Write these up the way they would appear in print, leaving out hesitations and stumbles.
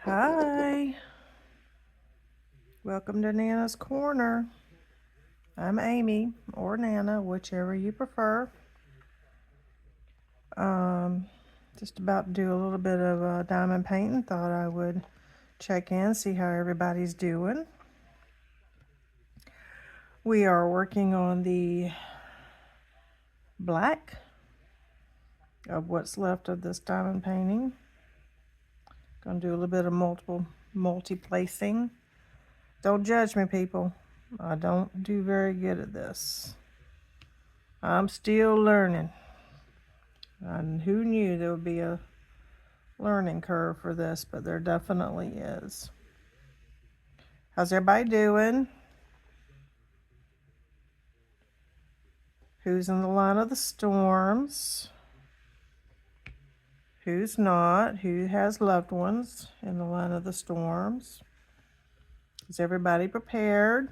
Hi, welcome to Nana's Corner. I'm Amy, or Nana, whichever you prefer. Um, just about to do a little bit of diamond painting. Thought I would check in, see how everybody's doing. We are working on the black of what's left of this diamond painting. Gonna do a little bit of multi-placing. Don't judge me, people. I don't do very good at this. I'm still learning. And who knew there would be a learning curve for this, but there definitely is. How's everybody doing? Who's in the line of the storms? Who's not? Who has loved ones in the line of the storms? Is everybody prepared?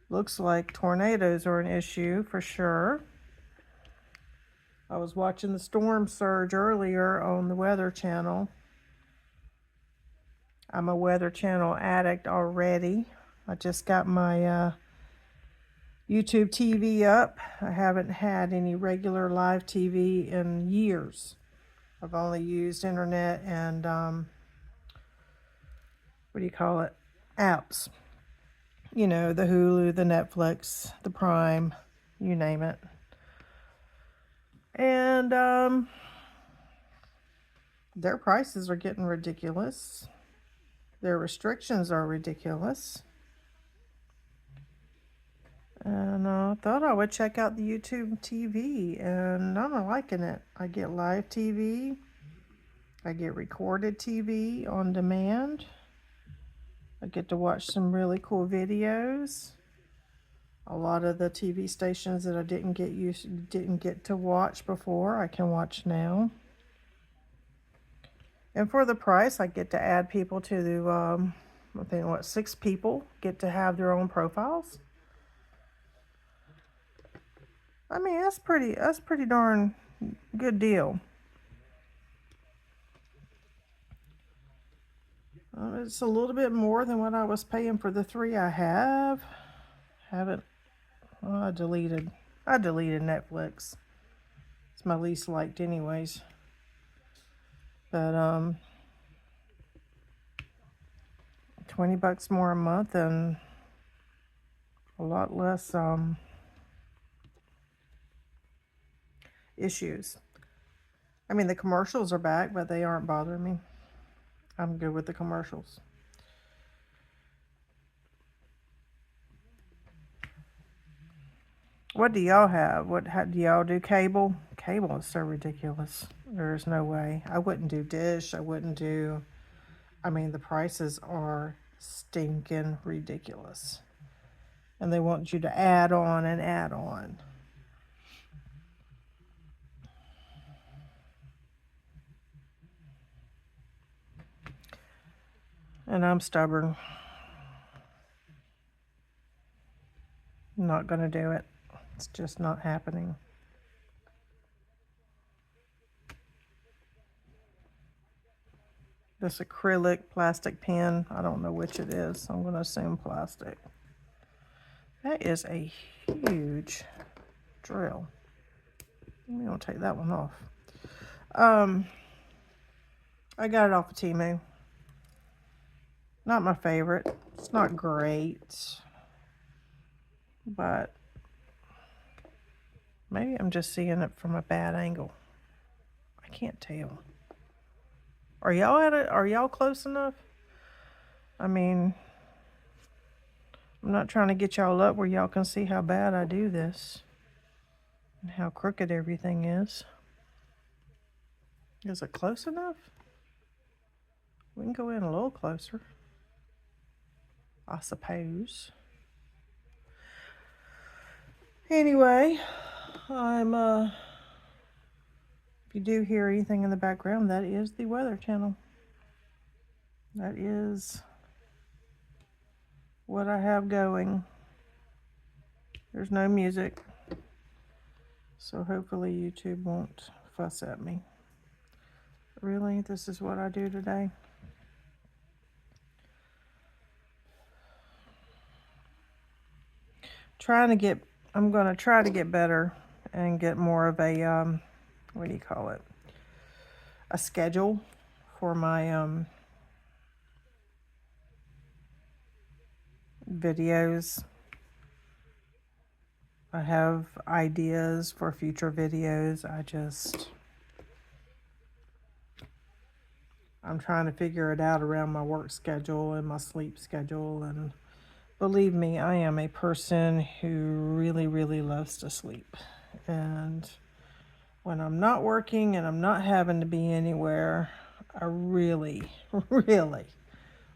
Looks like tornadoes are an issue for sure. I was watching the storm surge earlier on the Weather Channel. I'm a Weather Channel addict already. I just got my YouTube TV up. I haven't had any regular live TV in years. I've only used internet and apps. You know, the Hulu, the Netflix, the Prime, you name it. And their prices are getting ridiculous. Their restrictions are ridiculous. And I thought I would check out the YouTube TV, and I'm not liking it. I get live TV. I get recorded TV on demand. I get to watch some really cool videos. A lot of the TV stations that I didn't get to watch before, I can watch now. And for the price, I get to add people to the, 6 people get to have their own profiles. I mean, that's pretty darn good deal. It's a little bit more than what I was paying for the 3 I have. I deleted Netflix. It's my least liked anyways. But $20 more a month and a lot less issues. I mean, the commercials are back, but they aren't bothering me. I'm good with the commercials. What do y'all have? Do y'all do cable? Cable is so ridiculous. There's no way. I wouldn't do Dish. I mean, the prices are stinking ridiculous. And they want you to add on and add on. And I'm stubborn. I'm not going to do it. It's just not happening. This acrylic plastic pen, I don't know which it is. I'm going to assume plastic. That is a huge drill. I'm going to take that one off. I got it off of Temu. Not my favorite. It's not great. But maybe I'm just seeing it from a bad angle. I can't tell. Are y'all at it? Are y'all close enough? I mean, I'm not trying to get y'all up where y'all can see how bad I do this and how crooked everything is. Is it close enough? We can go in a little closer, I suppose. Anyway, if you do hear anything in the background, that is the Weather Channel. That is what I have going. There's no music, so hopefully YouTube won't fuss at me. Really? This is what I do today? I'm going to try to get better and get more of a, what do you call it? A schedule for my videos. I have ideas for future videos. I'm trying to figure it out around my work schedule and my sleep schedule. And believe me, I am a person who really, really loves to sleep. And when I'm not working and I'm not having to be anywhere, I really, really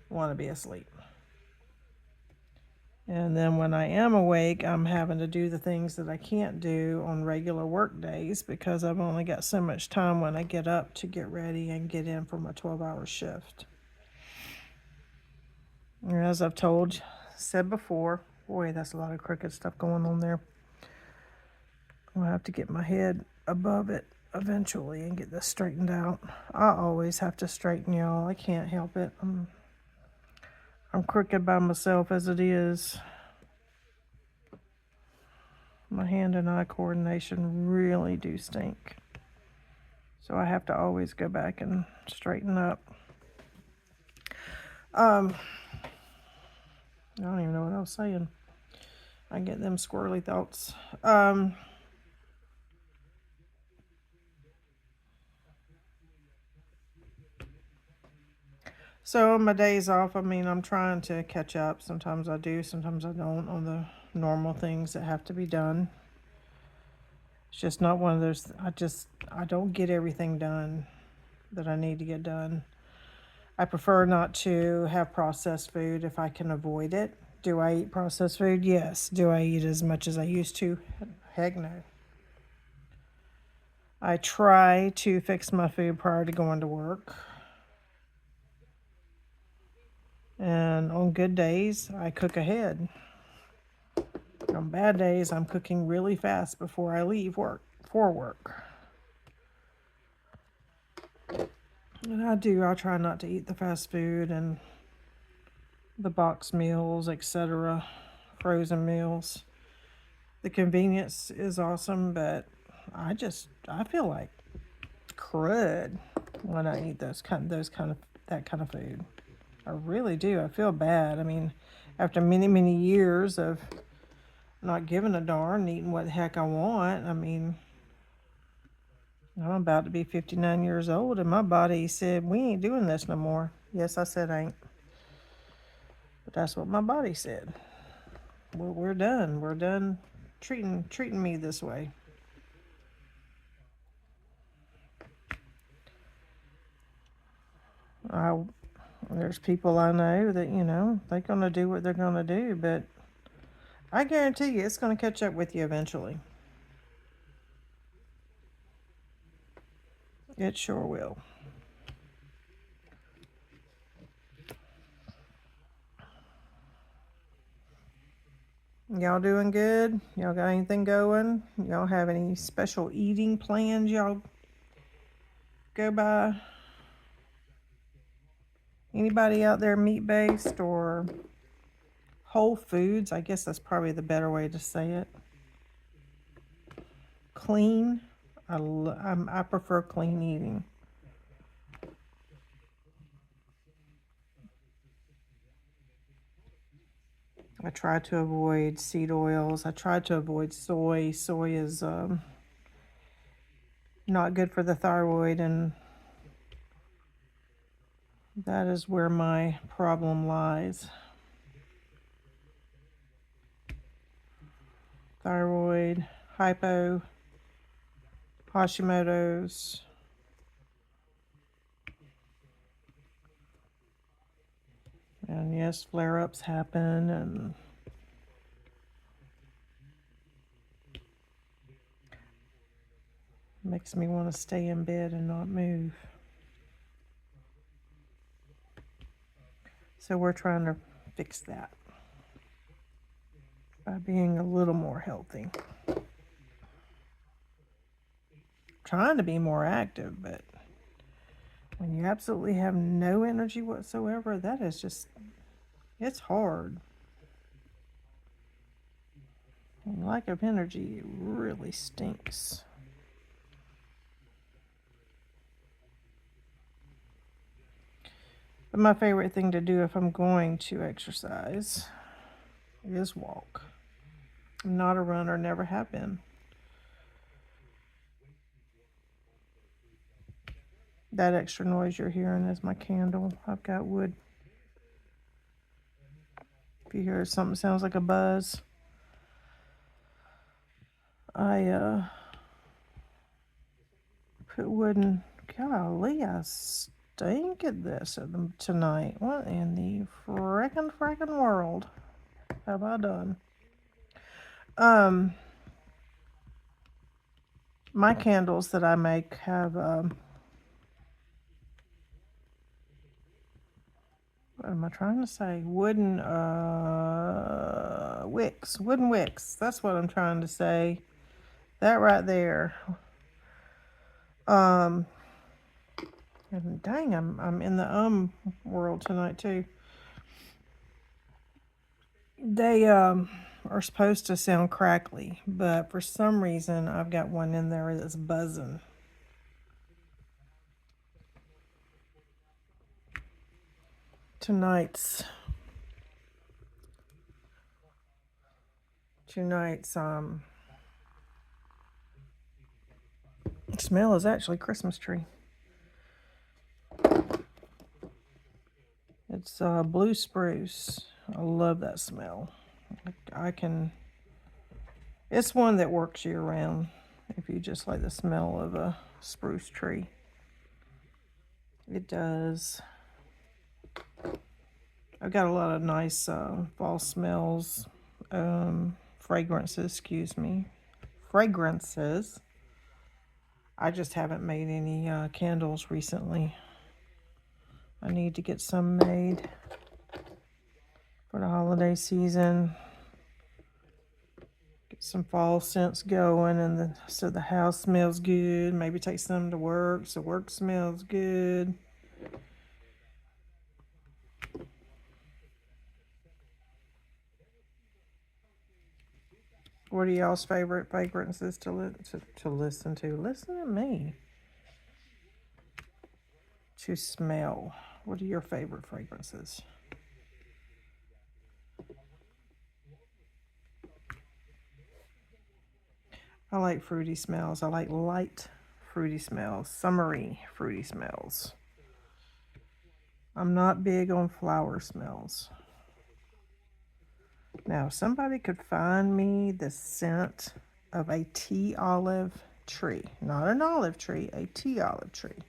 want to be asleep. And then when I am awake, I'm having to do the things that I can't do on regular work days because I've only got so much time when I get up to get ready and get in for my 12-hour shift. And as I've said before, boy, that's a lot of crooked stuff going on there. I'll have to get my head above it eventually and get this straightened out. I always have to straighten y'all. I can't help it. I'm crooked by myself as it is. My hand and eye coordination really do stink. So I have to always go back and straighten up. I don't even know what I was saying. I get them squirrely thoughts. So on my days off, I mean, I'm trying to catch up. Sometimes I do, sometimes I don't on the normal things that have to be done. It's just not one of those, I don't get everything done that I need to get done. I prefer not to have processed food if I can avoid it. Do I eat processed food? Yes. Do I eat as much as I used to? Heck no. I try to fix my food prior to going to work. And on good days, I cook ahead. On bad days, I'm cooking really fast before I leave work, for work. And I try not to eat the fast food and the box meals, etc., frozen meals. The convenience is awesome, but I feel like crud when I eat that kind of food. I really do. I feel bad. I mean, after many, many years of not giving a darn, eating what the heck I want, I mean, I'm about to be 59 years old, and my body said, we ain't doing this no more. Yes, I said ain't. But that's what my body said. We're done. We're done treating me this way. There's people I know that, they're going to do what they're going to do, but I guarantee you it's going to catch up with you eventually. It sure will. Y'all doing good? Y'all got anything going? Y'all have any special eating plans y'all go by? Anybody out there meat-based or whole foods? I guess that's probably the better way to say it. Clean. I prefer clean eating. I try to avoid seed oils. I try to avoid soy. Soy is not good for the thyroid, and that is where my problem lies. Thyroid, hypo, Hashimoto's. And yes, flare-ups happen, and makes me want to stay in bed and not move. So we're trying to fix that by being a little more healthy. Trying to be more active, but when you absolutely have no energy whatsoever, that is just, it's hard. Lack of energy really stinks. But my favorite thing to do if I'm going to exercise is walk. I'm not a runner, never have been. That extra noise you're hearing is my candle. I've got wood. If you hear something sounds like a buzz, I put wood in. Golly, I stink at this tonight. What in the frickin' world have I done? My candles that I make have what am I trying to say? Wooden wicks. Wooden wicks. That's what I'm trying to say. That right there. And dang, I'm in the world tonight too. They are supposed to sound crackly, but for some reason I've got one in there that's buzzing. Tonight's smell is actually Christmas tree. It's blue spruce. I love that smell. It's one that works year round if you just like the smell of a spruce tree. It does. I've got a lot of nice fall smells, fragrances, fragrances. I just haven't made any candles recently. I need to get some made for the holiday season. Get some fall scents going, and so the house smells good. Maybe take some to work so work smells good. What are y'all's favorite fragrances to listen to? Listen to me. To smell. What are your favorite fragrances? I like fruity smells. I like light fruity smells, summery fruity smells. I'm not big on flower smells. Now, if somebody could find me the scent of a tea olive tree, not an olive tree, a tea olive tree.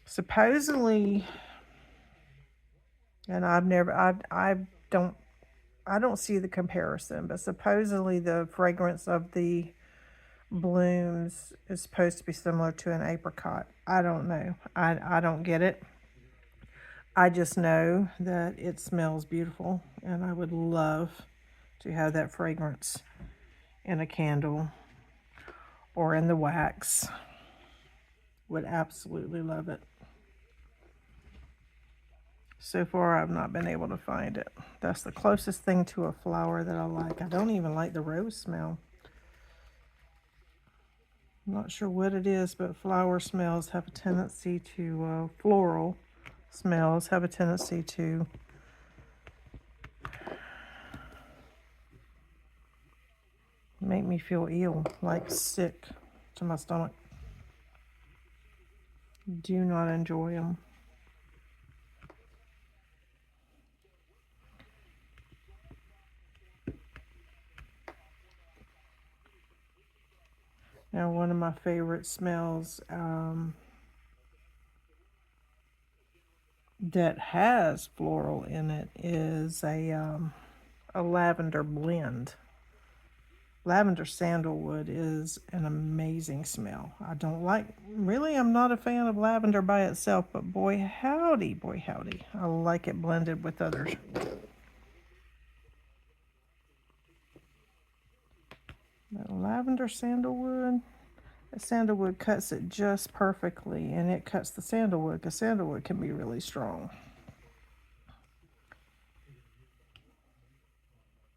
Supposedly, and I don't see the comparison, but supposedly the fragrance of the blooms is supposed to be similar to an apricot. I don't know. I don't get it. I just know that it smells beautiful, and I would love to have that fragrance in a candle or in the wax. Would absolutely love it. So far, I've not been able to find it. That's the closest thing to a flower that I like. I don't even like the rose smell. I'm not sure what it is, but flower smells have a tendency to, floral smells have a tendency to make me feel ill, like sick to my stomach. Do not enjoy them. Now, one of my favorite smells that has floral in it is a lavender blend. Lavender sandalwood is an amazing smell. I'm not a fan of lavender by itself, but boy howdy, I like it blended with others. That lavender sandalwood, the sandalwood cuts it just perfectly, and it cuts the sandalwood, because sandalwood can be really strong.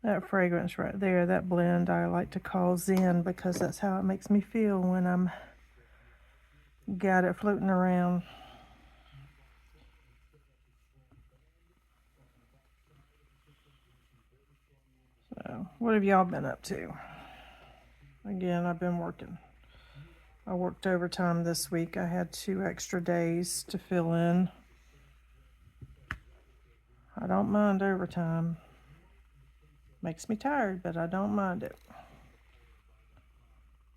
That fragrance right there, that blend, I like to call Zen because that's how it makes me feel when I'm got it floating around. So, what have y'all been up to? Again, I've been working. I worked overtime this week. I had 2 extra days to fill in. I don't mind overtime. Makes me tired, but I don't mind it.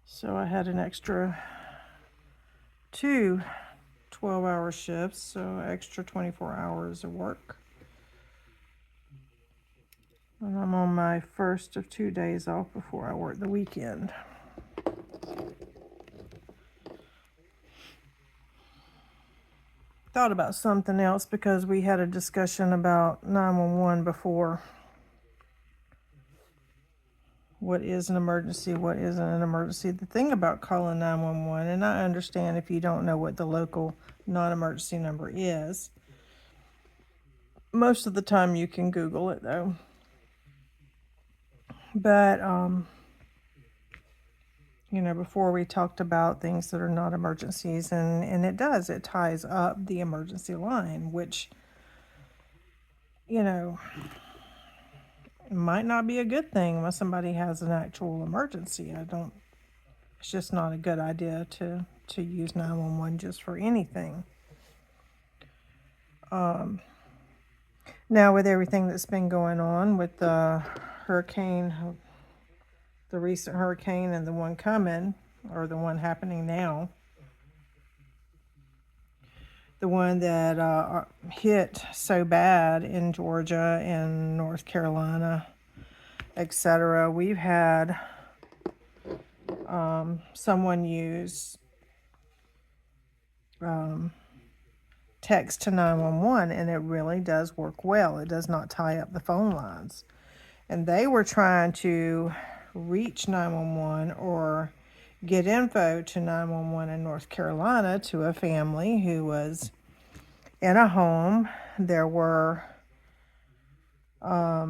So I had an extra 2 12-hour shifts, so extra 24 hours of work. And I'm on my first of 2 days off before I work the weekend. Thought about something else because we had a discussion about 911 before. What is an emergency? What isn't an emergency? The thing about calling 911, and I understand if you don't know what the local non-emergency number is. Most of the time you can Google it though. But, you know, before we talked about things that are not emergencies, and it ties up the emergency line, which, you know, might not be a good thing when somebody has an actual emergency. It's just not a good idea to use 911 just for anything. Now with everything that's been going on with the hurricane, the recent hurricane and the one coming, or the one happening now, the one that hit so bad in Georgia and North Carolina, etc. We've had someone use text to 911, and it really does work well. It does not tie up the phone lines. And they were trying to reach 911 or get info to 911 in North Carolina to a family who was in a home. There were, how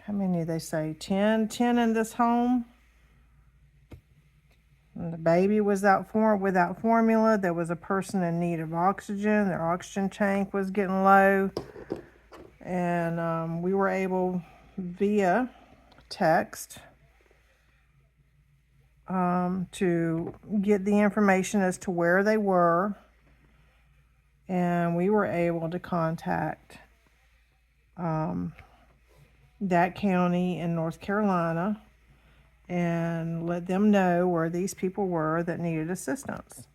many did they say? 10 in this home. And the baby was without formula. There was a person in need of oxygen. Their oxygen tank was getting low. And we were able, via text, to get the information as to where they were. And we were able to contact that county in North Carolina and let them know where these people were that needed assistance.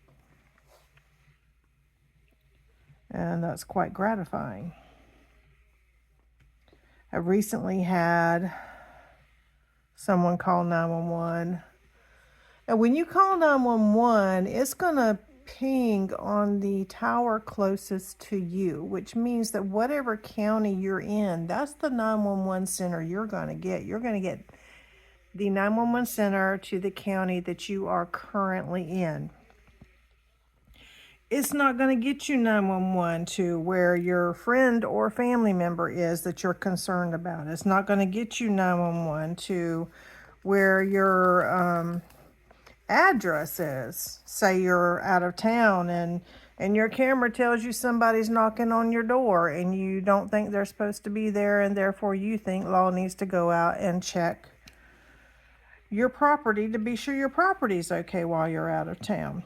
And that's quite gratifying. I've recently had someone call 911. And when you call 911, it's going to ping on the tower closest to you, which means that whatever county you're in, that's the 911 center you're going to get. You're going to get the 911 center to the county that you are currently in. It's not going to get you 911 to where your friend or family member is that you're concerned about. It's not going to get you 911 to where your address is. Say you're out of town and your camera tells you somebody's knocking on your door and you don't think they're supposed to be there, and therefore you think law needs to go out and check your property to be sure your property's okay while you're out of town.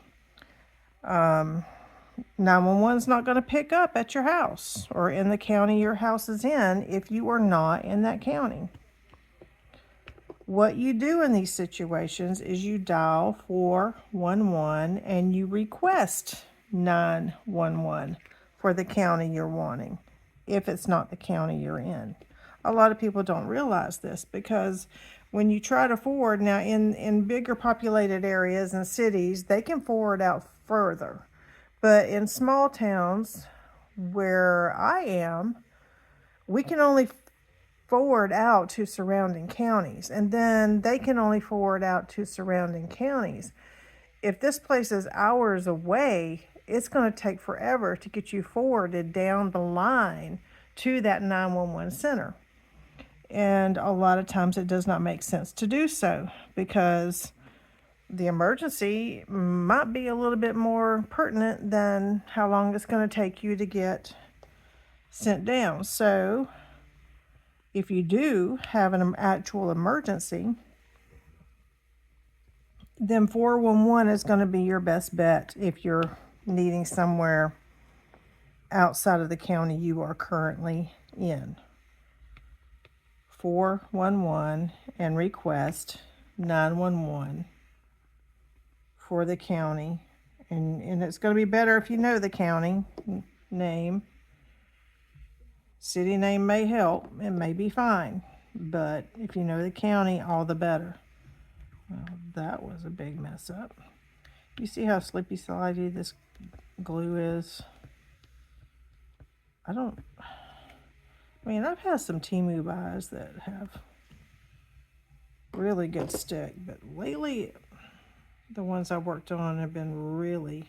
911's not going to pick up at your house or in the county your house is in if you are not in that county. What you do in these situations is you dial 411 and you request 911 for the county you're wanting, if it's not the county you're in. A lot of people don't realize this because when you try to forward, now in bigger populated areas and cities, they can forward out further. But in small towns where I am, we can only forward out to surrounding counties, and then they can only forward out to surrounding counties. If this place is hours away, it's going to take forever to get you forwarded down the line to that 911 center. And a lot of times it does not make sense to do so because the emergency might be a little bit more pertinent than how long it's going to take you to get sent down. So if you do have an actual emergency, then 411 is going to be your best bet if you're needing somewhere outside of the county you are currently in. 411 and request 911 for the county. And it's going to be better if you know the county name. City name may help. It may be fine. But if you know the county, all the better. Well, that was a big mess up. You see how slippy slidey this glue is? I mean, I've had some Temu buys that have really good stick, but lately the ones I've worked on have been really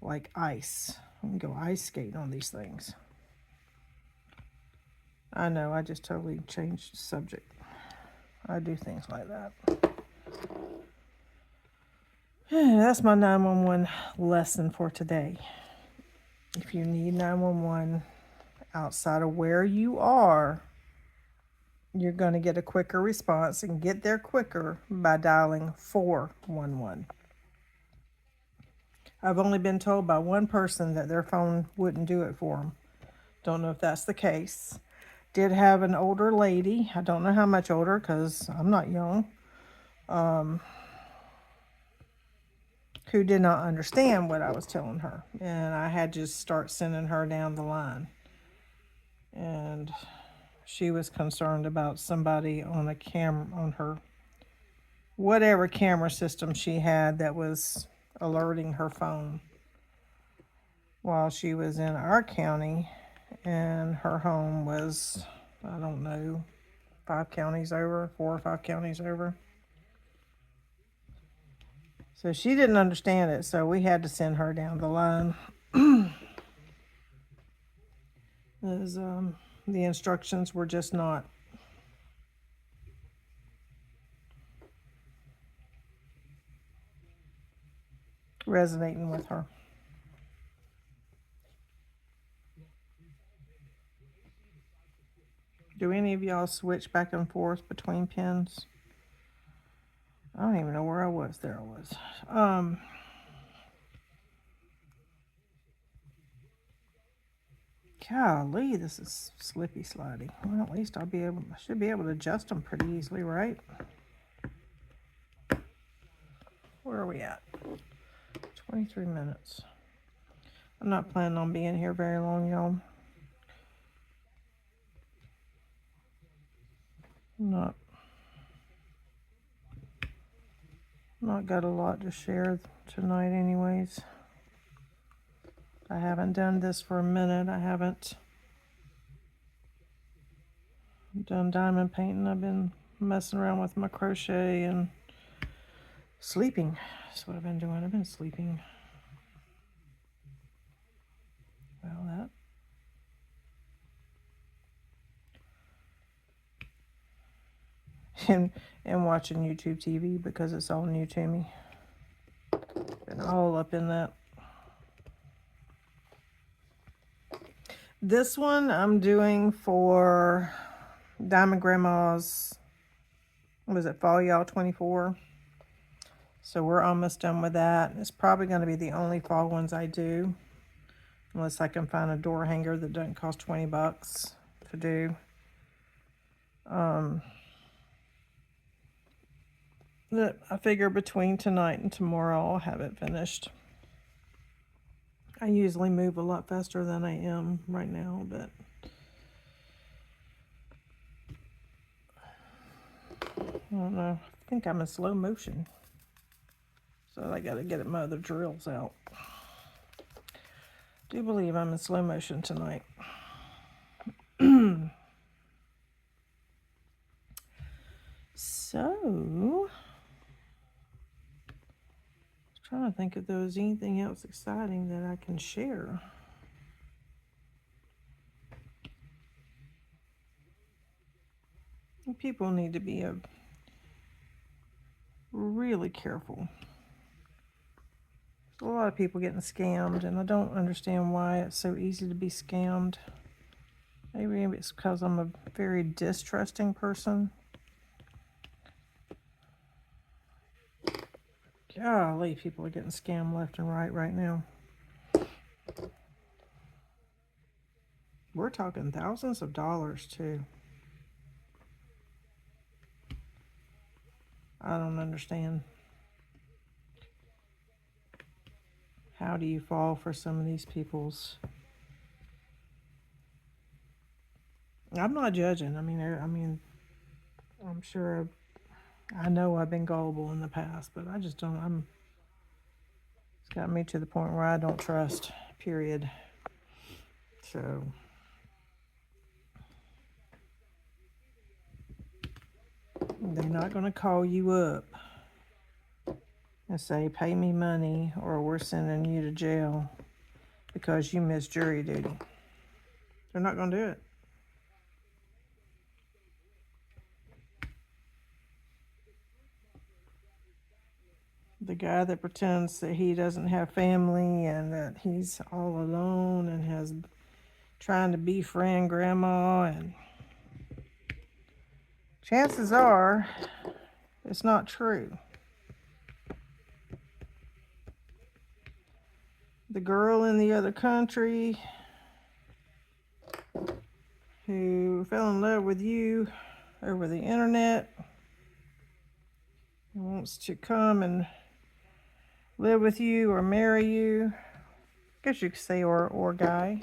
like ice. I can go ice skating on these things. I know, I just totally changed the subject. I do things like that. That's my 911 lesson for today. If you need 911 outside of where you are, you're going to get a quicker response and get there quicker by dialing 411. I've only been told by one person that their phone wouldn't do it for them. Don't know if that's the case. Did have an older lady, I don't know how much older because I'm not young, who did not understand what I was telling her. And I had to start sending her down the line. And she was concerned about somebody on a camera, on her, whatever camera system she had that was alerting her phone while she was in our county, and her home was, I don't know, 4 or 5 counties over. So she didn't understand it, so we had to send her down the line. As the instructions were just not resonating with her. Do any of y'all switch back and forth between pins? I don't even know where I was. There I was. Golly, this is slippy slidey. Well, at least I should be able to adjust them pretty easily, right? Where are we at? 23 minutes. I'm not planning on being here very long, y'all. Not got a lot to share tonight anyways. I haven't done this for a minute. I haven't done diamond painting. I've been messing around with my crochet and sleeping. That's what I've been doing. I've been sleeping. Well, that. And watching YouTube TV because it's all new to me. Been all up in that. This one I'm doing for Diamond Grandma's, what was it, Fall Y'all 24. So we're almost done with that. It's probably going to be the only fall ones I do, unless I can find a door hanger that doesn't cost 20 bucks to do. I figure between tonight and tomorrow I'll have it finished. I usually move a lot faster than I am right now, but I don't know. I think I'm in slow motion. So I got to get my other drills out. Do believe I'm in slow motion tonight. So, I was trying to think if there was anything else exciting that I can share. People need to be really careful. There's a lot of people getting scammed, and I don't understand why it's so easy to be scammed. Maybe it's because I'm a very distrusting person. Golly, people are getting scammed left and right now. We're talking thousands of dollars, too. I don't understand. How do you fall for some of these people's... I'm not judging. I mean, I'm sure I know I've been gullible in the past, but I just don't. It's got me to the point where I don't trust, period. So, they're not going to call you up and say, pay me money or we're sending you to jail because you missed jury duty. They're not going to do it. The guy that pretends that he doesn't have family and that he's all alone and has trying to befriend grandma, and chances are it's not true. The girl in the other country who fell in love with you over the internet and wants to come and live with you or marry you, I guess you could say, or guy,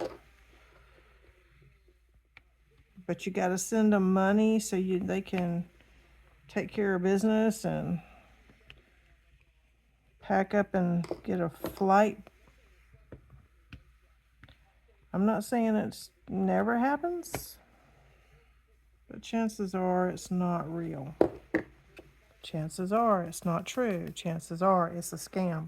but you got to send them money so they can take care of business and pack up and get a flight. I'm not saying it's never happens, but chances are it's not real. Chances are it's not true. Chances are it's a scam.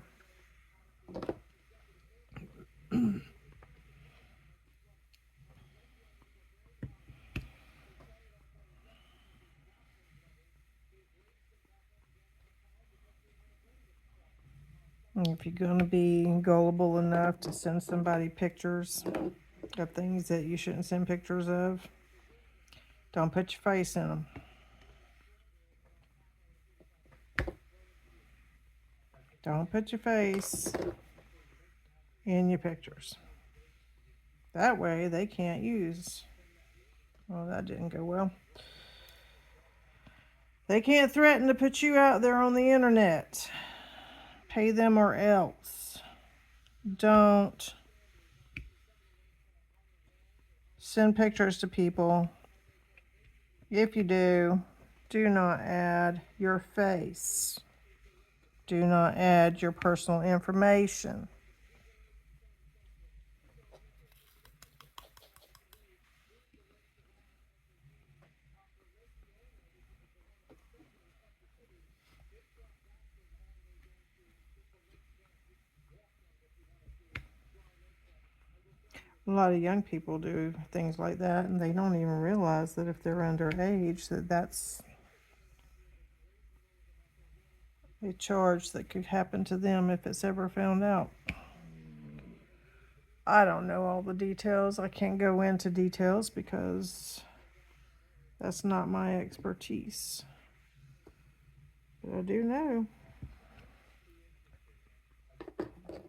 If you're going to be gullible enough to send somebody pictures of things that you shouldn't send pictures of, don't put your face in them. Don't put your face in your pictures. That way they can't use... Well, that didn't go well. They can't threaten to put you out there on the internet. Pay them or else. Don't send pictures to people. If you do not add your face. Do not add your personal information. A lot of young people do things like that, and they don't even realize that if they're underage, that's a charge that could happen to them if it's ever found out. I don't know all the details. I can't go into details because that's not my expertise. But I do know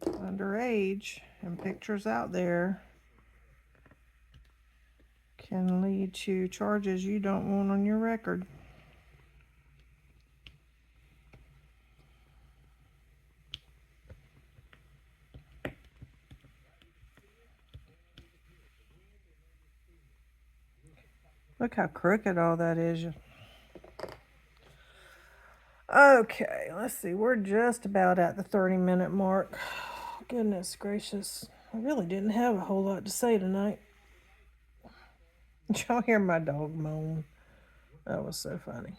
underage and pictures out there can lead to charges you don't want on your record. Look how crooked all that is. Okay, let's see. We're just about at the 30-minute mark. Goodness gracious. I really didn't have a whole lot to say tonight. Did y'all hear my dog moan? That was so funny.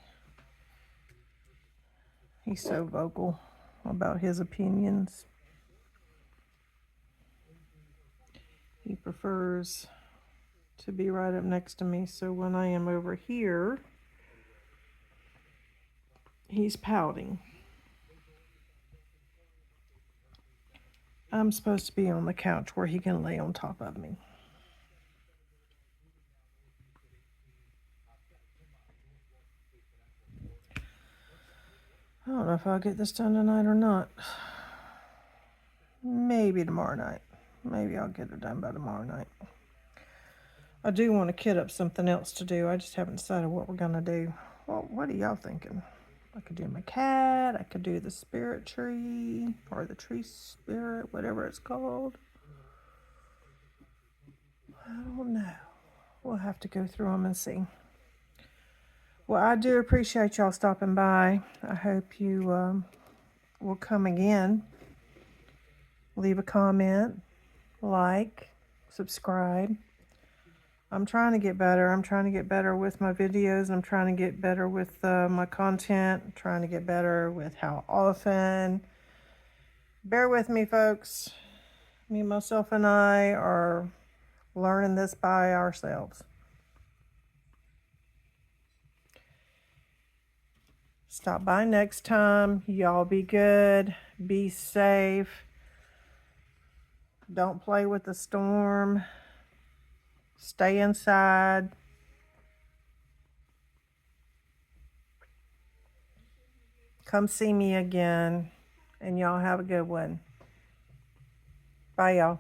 He's so vocal about his opinions. He prefers to be right up next to me, so when I am over here, He's pouting. I'm supposed to be on the couch where he can lay on top of me. I don't know if I'll get this done tonight or not. Maybe tomorrow night. Maybe I'll get it done by tomorrow night. I do want to kit up something else to do. I just haven't decided what we're going to do. Well, what are y'all thinking? I could do my cat. I could do the spirit tree. Or the tree spirit, whatever it's called. I don't know. We'll have to go through them and see. Well, I do appreciate y'all stopping by. I hope you will come again. Leave a comment, like, subscribe. I'm trying to get better. I'm trying to get better with my videos. I'm trying to get better with my content. I'm trying to get better with how often. Bear with me, folks. Me, myself, and I are learning this by ourselves. Stop by next time. Y'all be good. Be safe. Don't play with the storm. Stay inside. Come see me again. And y'all have a good one. Bye, y'all.